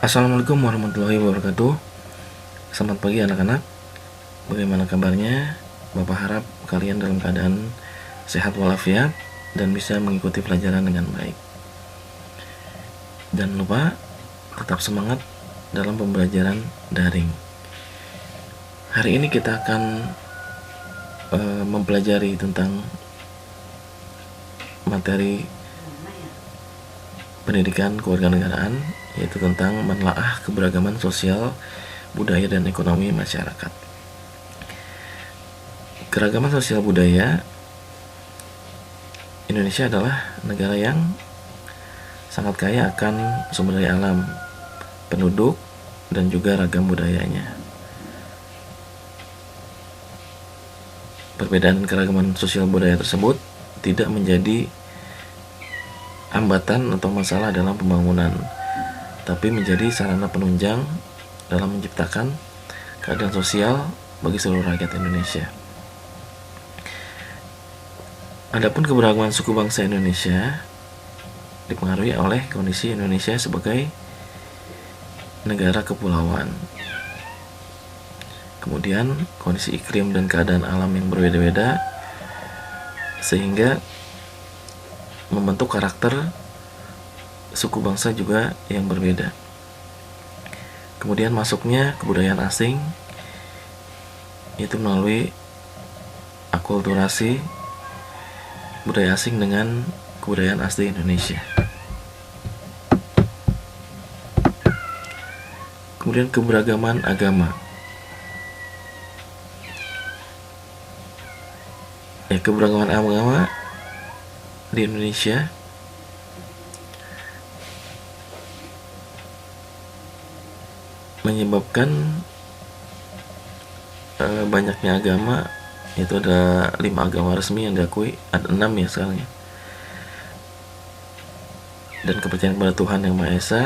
Assalamualaikum warahmatullahi wabarakatuh. Selamat pagi anak-anak. Bagaimana kabarnya? Bapak harap kalian dalam keadaan sehat walafiat dan bisa mengikuti pelajaran dengan baik. Jangan lupa tetap semangat dalam pembelajaran daring. Hari ini kita akan mempelajari tentang materi pendidikan kewarganegaraan, yaitu tentang menelaah keberagaman sosial, budaya, dan ekonomi masyarakat. Keragaman sosial budaya, Indonesia adalah negara yang sangat kaya akan sumber daya alam, penduduk, dan juga ragam budayanya. Perbedaan keragaman sosial budaya tersebut tidak menjadi hambatan atau masalah dalam pembangunan, tapi menjadi sarana penunjang dalam menciptakan keadilan sosial bagi seluruh rakyat Indonesia. Adapun keberagaman suku bangsa Indonesia dipengaruhi oleh kondisi Indonesia sebagai negara kepulauan. Kemudian kondisi iklim dan keadaan alam yang berbeda-beda sehingga membentuk karakter suku bangsa juga yang berbeda. Kemudian masuknya kebudayaan asing, yaitu melalui akulturasi budaya asing dengan kebudayaan asli Indonesia. Kemudian keberagaman agama. Keberagaman agama di Indonesia menyebabkan banyaknya agama, yaitu ada 5 agama resmi yang diakui, ada 6 ya sekarang ya. Dan kepercayaan kepada Tuhan Yang Maha Esa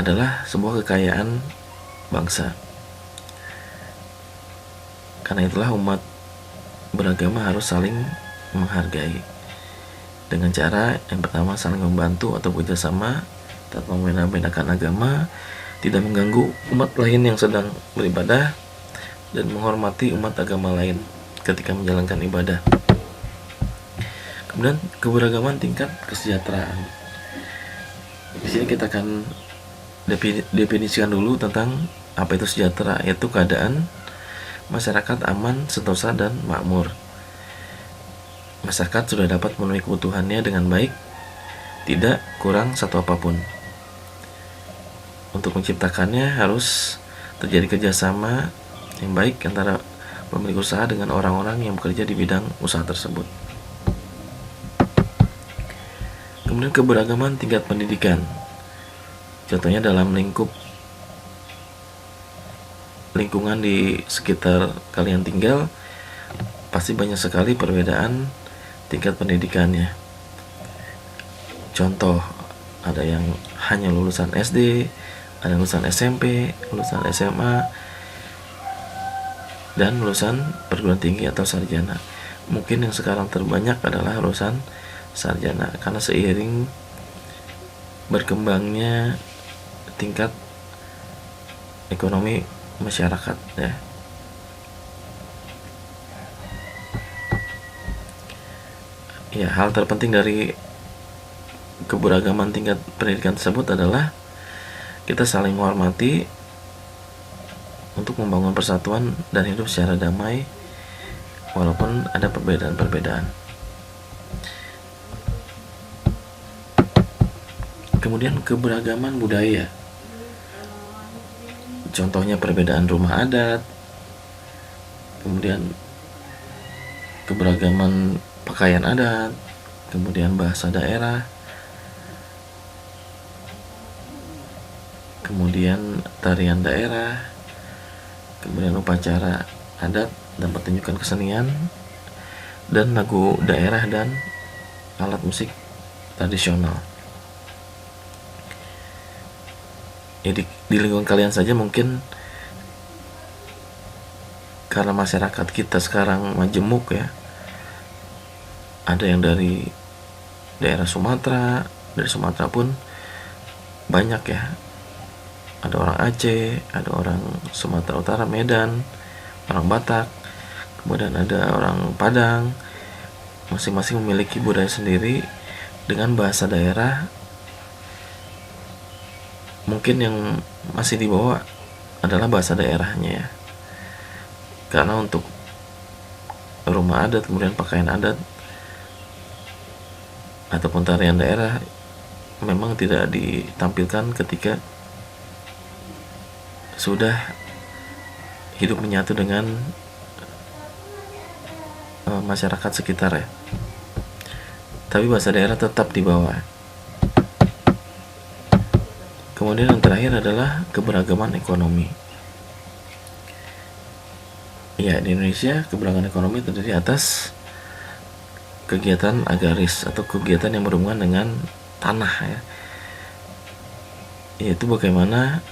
adalah sebuah kekayaan bangsa. Karena itulah umat beragama harus saling menghargai dengan cara yang pertama saling membantu atau bekerjasama tanpa membeda-bedakan agama, tidak mengganggu umat lain yang sedang beribadah, dan menghormati umat agama lain ketika menjalankan ibadah. Kemudian keberagaman tingkat kesejahteraan. Di sini kita akan definisikan dulu tentang apa itu sejahtera, yaitu keadaan masyarakat aman, sentosa, dan makmur. Masyarakat sudah dapat memenuhi kebutuhannya dengan baik, tidak kurang satu apapun. Untuk menciptakannya harus terjadi kerjasama yang baik antara pemilik usaha dengan orang-orang yang bekerja di bidang usaha tersebut. Kemudian keberagaman tingkat pendidikan. Contohnya dalam lingkungan di sekitar kalian tinggal, pasti banyak sekali perbedaan tingkat pendidikannya. Contoh, ada yang hanya lulusan SD, ada lulusan SMP, lulusan SMA, dan lulusan perguruan tinggi atau sarjana. Mungkin yang sekarang terbanyak adalah lulusan sarjana, karena seiring berkembangnya tingkat ekonomi masyarakat ya. Hal terpenting dari keberagaman tingkat pendidikan tersebut adalah kita saling menghormati untuk membangun persatuan dan hidup secara damai walaupun ada perbedaan-perbedaan. Kemudian keberagaman budaya. Contohnya perbedaan rumah adat, kemudian keberagaman pakaian adat, kemudian bahasa daerah, kemudian tarian daerah, kemudian upacara adat dan pertunjukan kesenian, dan lagu daerah dan alat musik tradisional. Di lingkungan kalian saja mungkin karena masyarakat kita sekarang majemuk ya, ada yang dari daerah Sumatera, dari Sumatera pun banyak ya, ada orang Aceh, ada orang Sumatera Utara, Medan, orang Batak, kemudian ada orang Padang. Masing-masing memiliki budaya sendiri dengan bahasa daerah. Mungkin yang masih dibawa adalah bahasa daerahnya ya, karena untuk rumah adat, kemudian pakaian adat ataupun tarian daerah memang tidak ditampilkan ketika sudah hidup menyatu dengan masyarakat sekitar ya, tapi bahasa daerah tetap dibawa. Kemudian yang terakhir adalah keberagaman ekonomi. Ya, di Indonesia keberagaman ekonomi terdiri atas kegiatan agraris atau kegiatan yang berhubungan dengan tanah ya, yaitu bagaimana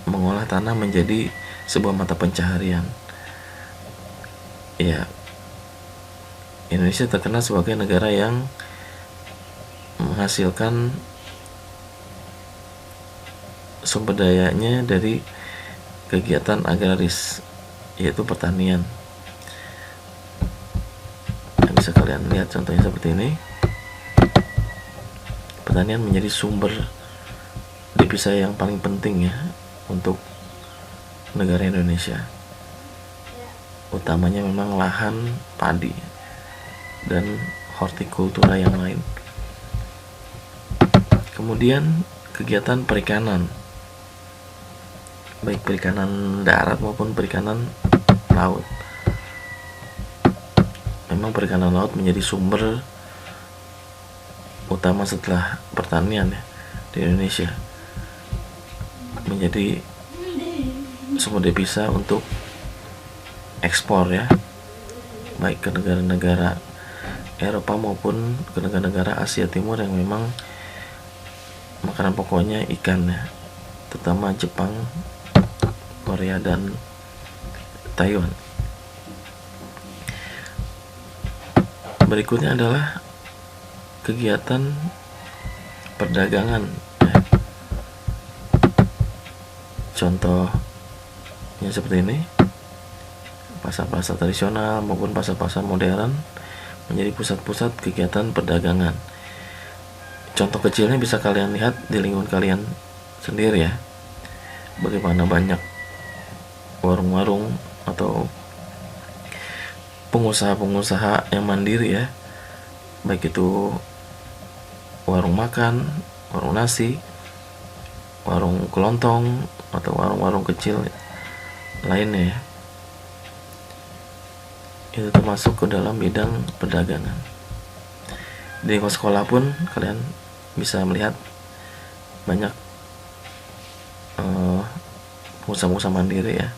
mengolah tanah menjadi sebuah mata pencaharian. Ya, Indonesia terkenal sebagai negara yang menghasilkan sumber dayanya dari kegiatan agraris, yaitu pertanian. Bisa kalian lihat contohnya seperti ini. Pertanian menjadi sumber devisa yang paling penting ya untuk negara Indonesia, utamanya memang lahan padi dan hortikultura yang lain. Kemudian kegiatan perikanan, baik perikanan darat maupun perikanan laut. Memang perikanan laut menjadi sumber utama setelah pertanian ya di Indonesia, menjadi sumber devisa untuk ekspor ya, baik ke negara-negara Eropa maupun ke negara-negara Asia Timur yang memang makanan pokoknya ikan ya, terutama Jepang, Korea, dan Taiwan. Berikutnya adalah kegiatan perdagangan ya. Contohnya seperti ini, pasar-pasar tradisional maupun pasar-pasar modern menjadi pusat-pusat kegiatan perdagangan. Contoh kecilnya bisa kalian lihat di lingkungan kalian sendiri ya, bagaimana banyak warung-warung atau pengusaha-pengusaha yang mandiri ya, baik itu warung makan, warung nasi, warung kelontong, atau warung-warung kecil lainnya ya. Itu termasuk ke dalam bidang perdagangan. Di sekolah pun kalian bisa melihat banyak pengusaha-pengusaha mandiri ya,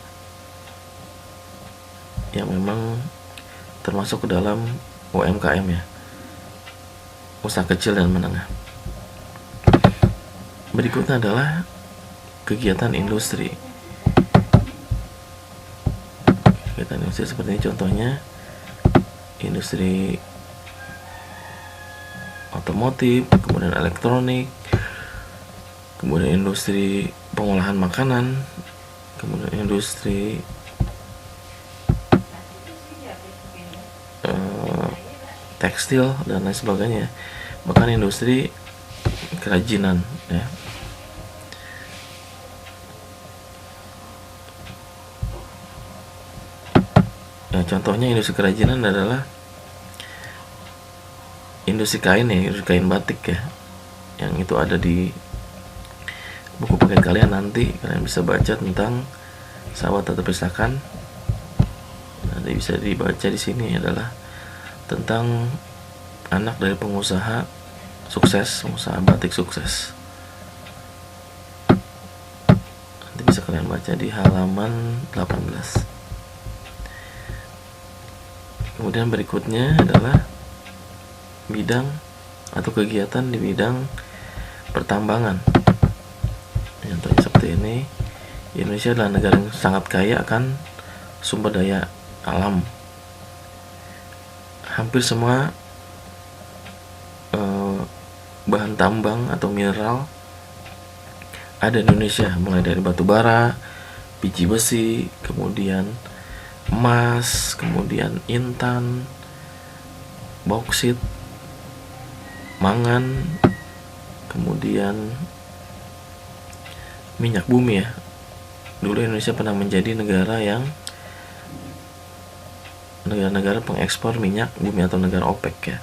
yang memang termasuk ke dalam UMKM ya, usaha kecil dan menengah. Berikutnya adalah kegiatan industri. Kegiatan industri seperti ini contohnya industri otomotif, kemudian elektronik, kemudian industri pengolahan makanan, kemudian industri tekstil dan lain sebagainya, bahkan industri kerajinan ya. Ya, contohnya industri kerajinan adalah industri kain ya, industri kain batik ya, yang itu ada di buku paket kalian. Nanti kalian bisa baca tentang sahabat atau perpustakaan. Nanti bisa dibaca di sini adalah tentang anak dari pengusaha sukses, pengusaha batik sukses. Nanti bisa kalian baca di halaman 18. Kemudian berikutnya adalah bidang atau kegiatan di bidang pertambangan. Contohnya seperti ini. Indonesia adalah negara yang sangat kaya akan sumber daya alam. Hampir semua bahan tambang atau mineral ada di Indonesia, mulai dari batu bara, biji besi, kemudian emas, kemudian intan, bauksit, mangan, kemudian minyak bumi ya. Dulu Indonesia pernah menjadi negara pengekspor minyak bumi atau negara OPEC ya.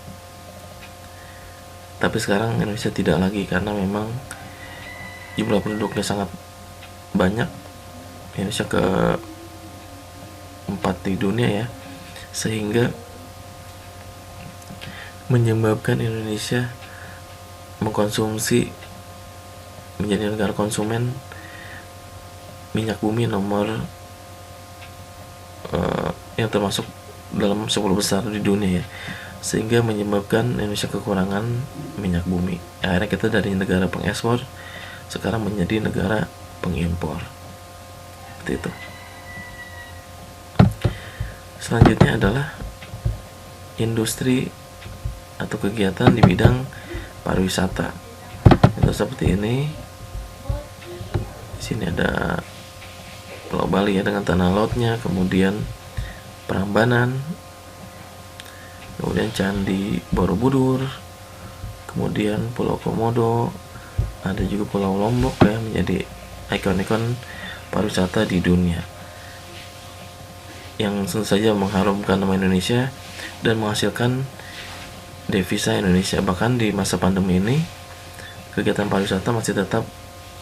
Tapi sekarang Indonesia tidak lagi karena memang jumlah penduduknya sangat banyak. Indonesia keempat di dunia ya, sehingga menyebabkan Indonesia menjadi negara konsumen minyak bumi nomor yang termasuk dalam 10 besar di dunia ya, sehingga menyebabkan Indonesia kekurangan minyak bumi. Akhirnya kita dari negara pengekspor sekarang menjadi negara pengimpor. Seperti itu. Selanjutnya adalah industri atau kegiatan di bidang pariwisata. Itu seperti ini. Di sini ada Pulau Bali ya dengan tanah lautnya, kemudian Prambanan, kemudian Candi Borobudur, kemudian Pulau Komodo, ada juga Pulau Lombok ya, menjadi ikon-ikon pariwisata di dunia yang tentu saja mengharumkan nama Indonesia dan menghasilkan devisa Indonesia. Bahkan di masa pandemi ini kegiatan pariwisata masih tetap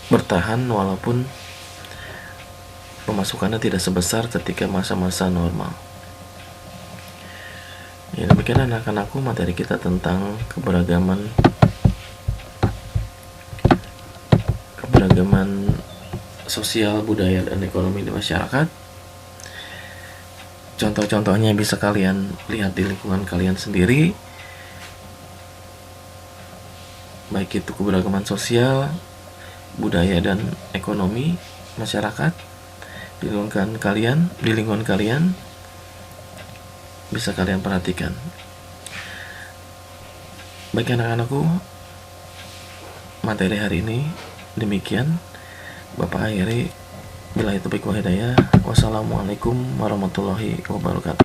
bertahan walaupun pemasukannya tidak sebesar ketika masa-masa normal. Ya, demikian anak-anakku materi kita tentang keberagaman sosial, budaya, dan ekonomi di masyarakat. Contoh-contohnya bisa kalian lihat di lingkungan kalian sendiri, baik itu keberagaman sosial, budaya, dan ekonomi masyarakat di lingkungan kalian bisa kalian perhatikan. Baik anak-anakku, materi hari ini demikian. Bapak akhiri, billahi taufiq wal hidayah. Wassalamualaikum warahmatullahi wabarakatuh.